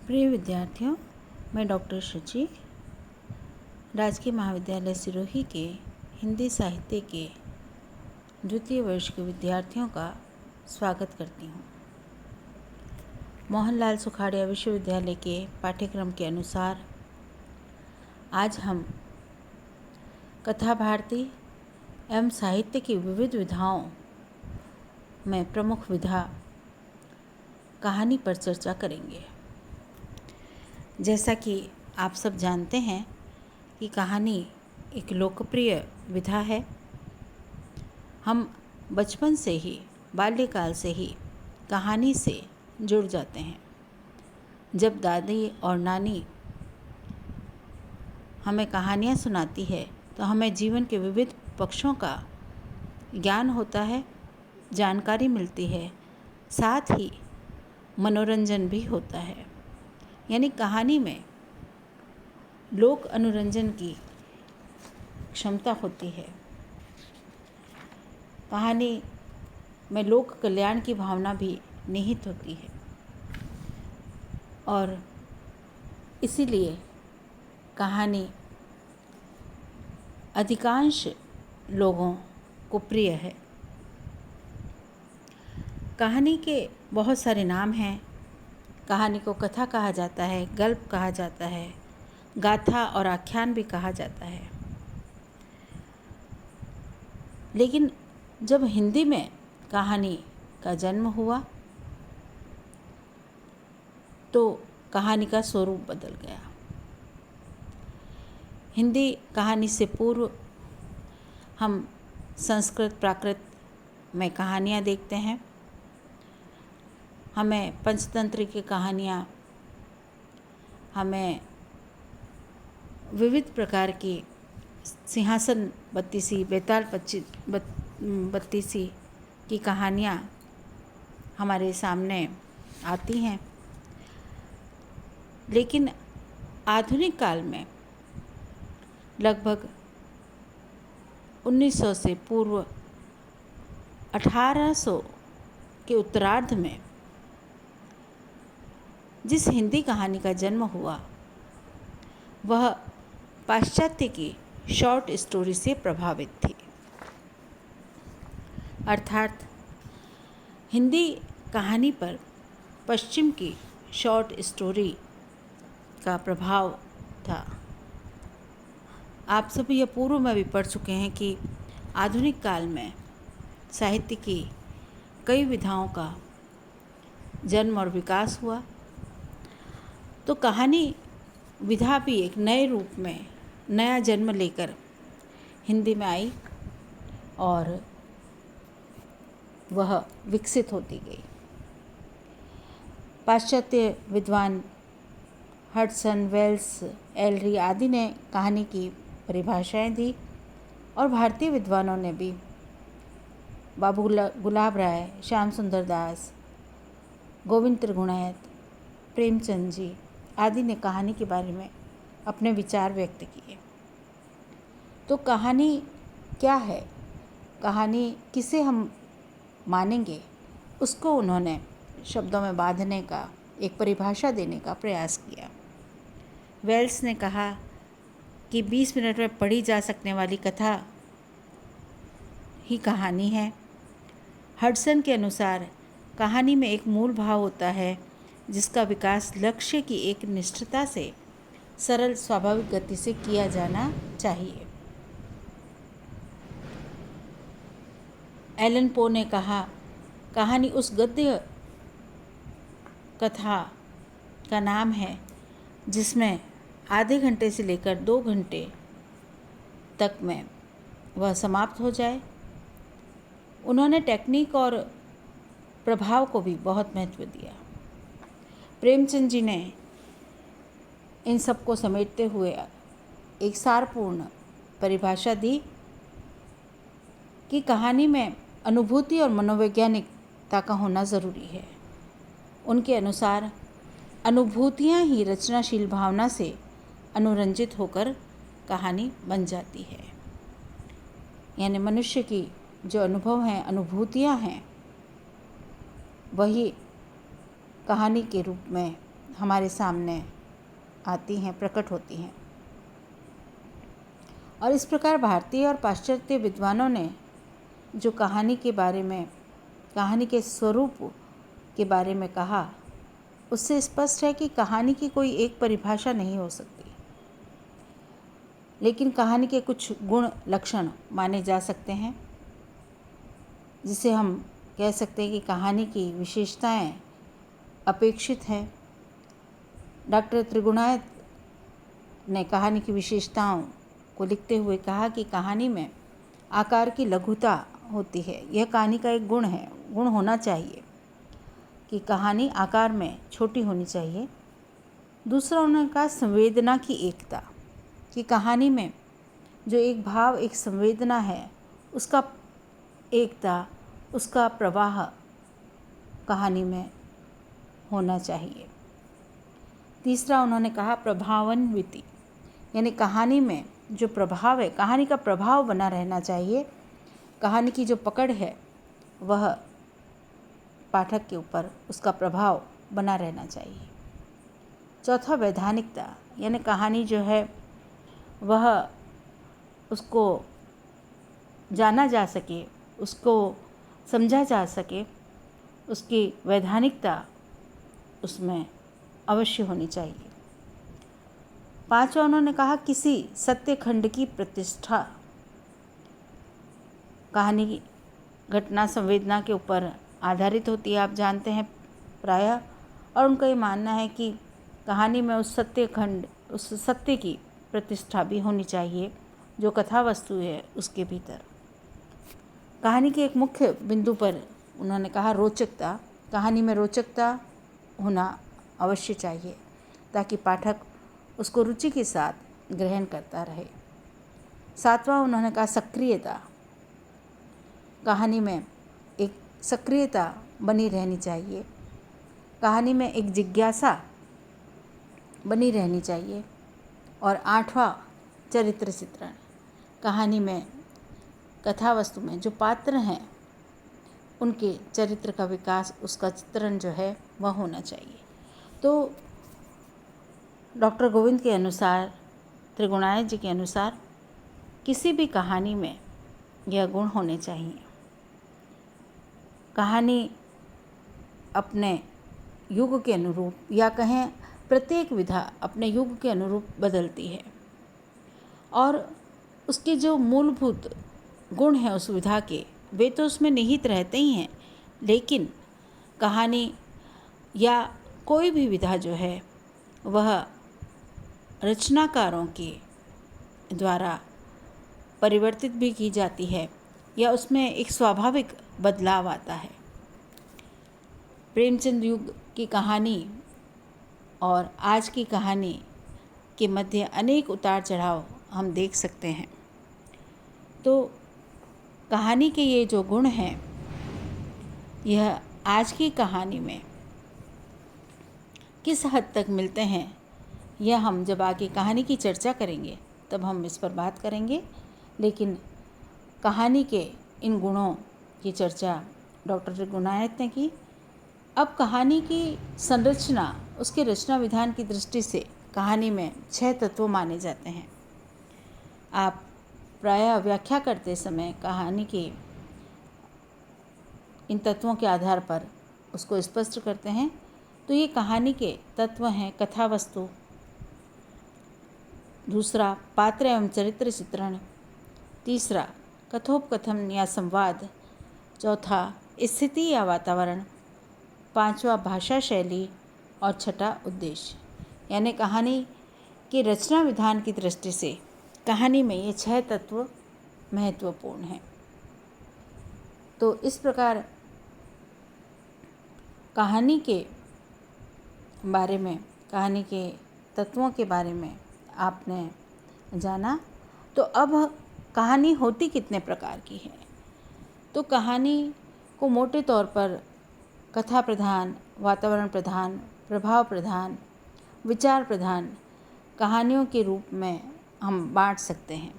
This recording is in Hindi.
प्रिय विद्यार्थियों, मैं डॉक्टर शुचि राजकीय महाविद्यालय सिरोही के हिंदी साहित्य के द्वितीय वर्ष के विद्यार्थियों का स्वागत करती हूँ। मोहनलाल सुखाड़िया विश्वविद्यालय के पाठ्यक्रम के अनुसार आज हम कथा भारती एवं साहित्य की विविध विधाओं में प्रमुख विधा कहानी पर चर्चा करेंगे। जैसा कि आप सब जानते हैं कि कहानी एक लोकप्रिय विधा है। हम बचपन से ही, बाल्यकाल से ही कहानी से जुड़ जाते हैं। जब दादी और नानी हमें कहानियाँ सुनाती है तो हमें जीवन के विविध पक्षों का ज्ञान होता है, जानकारी मिलती है, साथ ही मनोरंजन भी होता है। यानी कहानी में लोक अनुरंजन की क्षमता होती है। कहानी में लोक कल्याण की भावना भी निहित होती है और इसीलिए कहानी अधिकांश लोगों को प्रिय है। कहानी के बहुत सारे नाम हैं। कहानी को कथा कहा जाता है, गल्प कहा जाता है, गाथा और आख्यान भी कहा जाता है। लेकिन जब हिंदी में कहानी का जन्म हुआ तो कहानी का स्वरूप बदल गया। हिंदी कहानी से पूर्व हम संस्कृत, प्राकृत में कहानियाँ देखते हैं। हमें पंचतंत्र की कहानियाँ, हमें विविध प्रकार की सिंहासन बत्तीसी, बेताल बत्तीसी की कहानियाँ हमारे सामने आती हैं। लेकिन आधुनिक काल में लगभग 1900 से पूर्व 1800 के उत्तरार्ध में जिस हिंदी कहानी का जन्म हुआ वह पाश्चात्य की शॉर्ट स्टोरी से प्रभावित थी। अर्थात हिंदी कहानी पर पश्चिम की शॉर्ट स्टोरी का प्रभाव था। आप सब यह पूर्व में भी पढ़ चुके हैं कि आधुनिक काल में साहित्य की कई विधाओं का जन्म और विकास हुआ। तो कहानी विधा भी एक नए रूप में नया जन्म लेकर हिंदी में आई और वह विकसित होती गई। पाश्चात्य विद्वान हडसन, वेल्स, एलरी आदि ने कहानी की परिभाषाएं दी और भारतीय विद्वानों ने भी बाबू गुलाब राय, श्याम सुंदर दास, गोविंद त्रिगुणायत, प्रेमचंद जी आदि ने कहानी के बारे में अपने विचार व्यक्त किए। तो कहानी क्या है, कहानी किसे हम मानेंगे, उसको उन्होंने शब्दों में बांधने का, एक परिभाषा देने का प्रयास किया। वेल्स ने कहा कि 20 मिनट में पढ़ी जा सकने वाली कथा ही कहानी है। हडसन के अनुसार कहानी में एक मूल भाव होता है जिसका विकास लक्ष्य की एक निष्ठता से सरल स्वाभाविक गति से किया जाना चाहिए। एलन पो ने कहा, कहानी उस गद्य कथा का नाम है जिसमें आधे घंटे से लेकर 2 घंटे तक में वह समाप्त हो जाए। उन्होंने टेक्निक और प्रभाव को भी बहुत महत्व दिया। प्रेमचंद जी ने इन सब को समेटते हुए एक सारपूर्ण परिभाषा दी कि कहानी में अनुभूति और मनोवैज्ञानिकता का होना ज़रूरी है। उनके अनुसार अनुभूतियाँ ही रचनाशील भावना से अनुरंजित होकर कहानी बन जाती है। यानी मनुष्य की जो अनुभव हैं, अनुभूतियाँ हैं, वही कहानी के रूप में हमारे सामने आती हैं, प्रकट होती हैं। और इस प्रकार भारतीय और पाश्चात्य विद्वानों ने जो कहानी के बारे में, कहानी के स्वरूप के बारे में कहा, उससे स्पष्ट है कि कहानी की कोई एक परिभाषा नहीं हो सकती, लेकिन कहानी के कुछ गुण लक्षण माने जा सकते हैं, जिसे हम कह सकते हैं कि कहानी की विशेषताएं अपेक्षित हैं। डॉक्टर त्रिगुणायत ने कहानी की विशेषताओं को लिखते हुए कहा कि कहानी में आकार की लघुता होती है। यह कहानी का एक गुण है, गुण होना चाहिए कि कहानी आकार में छोटी होनी चाहिए। दूसरा उन्होंने कहा संवेदना की एकता, कि कहानी में जो एक भाव, एक संवेदना है, उसका एकता, उसका प्रवाह कहानी में होना चाहिए। तीसरा उन्होंने कहा प्रभावान्विति, यानी कहानी में जो प्रभाव है, कहानी का प्रभाव बना रहना चाहिए। कहानी की जो पकड़ है वह पाठक के ऊपर, उसका प्रभाव बना रहना चाहिए। चौथा वैधानिकता, यानी कहानी जो है वह उसको जाना जा सके, उसको समझा जा सके, उसकी वैधानिकता उसमें अवश्य होनी चाहिए। पांचवा उन्होंने कहा किसी सत्य खंड की प्रतिष्ठा। कहानी की घटना संवेदना के ऊपर आधारित होती है, आप जानते हैं प्रायः, और उनका ये मानना है कि कहानी में उस सत्य खंड, उस सत्य की प्रतिष्ठा भी होनी चाहिए जो कथा वस्तु है उसके भीतर। कहानी के एक मुख्य बिंदु पर उन्होंने कहा रोचकता, कहानी में रोचकता होना अवश्य चाहिए ताकि पाठक उसको रुचि के साथ ग्रहण करता रहे। सातवां उन्होंने कहा सक्रियता, कहानी में एक सक्रियता बनी रहनी चाहिए, कहानी में एक जिज्ञासा बनी रहनी चाहिए। और आठवां चरित्र चित्रण, कहानी में, कथा वस्तु में जो पात्र हैं उनके चरित्र का विकास, उसका चित्रण जो है वह होना चाहिए। तो डॉक्टर गोविंद के अनुसार, त्रिगुणायत जी के अनुसार, किसी भी कहानी में यह गुण होने चाहिए। कहानी अपने युग के अनुरूप, या कहें प्रत्येक विधा अपने युग के अनुरूप बदलती है, और उसके जो मूलभूत गुण हैं उस विधा के, वे तो उसमें निहित रहते ही हैं, लेकिन कहानी या कोई भी विधा जो है वह रचनाकारों के द्वारा परिवर्तित भी की जाती है, या उसमें एक स्वाभाविक बदलाव आता है। प्रेमचंद युग की कहानी और आज की कहानी के मध्य अनेक उतार चढ़ाव हम देख सकते हैं। तो कहानी के ये जो गुण हैं, यह आज की कहानी में किस हद तक मिलते हैं, यह हम जब आगे कहानी की चर्चा करेंगे तब हम इस पर बात करेंगे। लेकिन कहानी के इन गुणों की चर्चा डॉक्टर त्रिगुणायत ने की। अब कहानी की संरचना, उसके रचना विधान की दृष्टि से कहानी में 6 तत्व माने जाते हैं। आप प्रायः व्याख्या करते समय कहानी के इन तत्वों के आधार पर उसको स्पष्ट करते हैं। तो ये कहानी के तत्व हैं कथा वस्तु, दूसरा पात्र एवं चरित्र चित्रण, तीसरा कथोपकथन या संवाद, चौथा स्थिति या वातावरण, पांचवा भाषा शैली, और छठा उद्देश्य। यानी कहानी के रचना विधान की दृष्टि से कहानी में ये 6 तत्व महत्वपूर्ण हैं। तो इस प्रकार कहानी के बारे में, कहानी के तत्वों के बारे में आपने जाना। तो अब कहानी होती कितने प्रकार की है? तो कहानी को मोटे तौर पर कथा प्रधान, वातावरण प्रधान, प्रभाव प्रधान, विचार प्रधान कहानियों के रूप में हम बांट सकते हैं।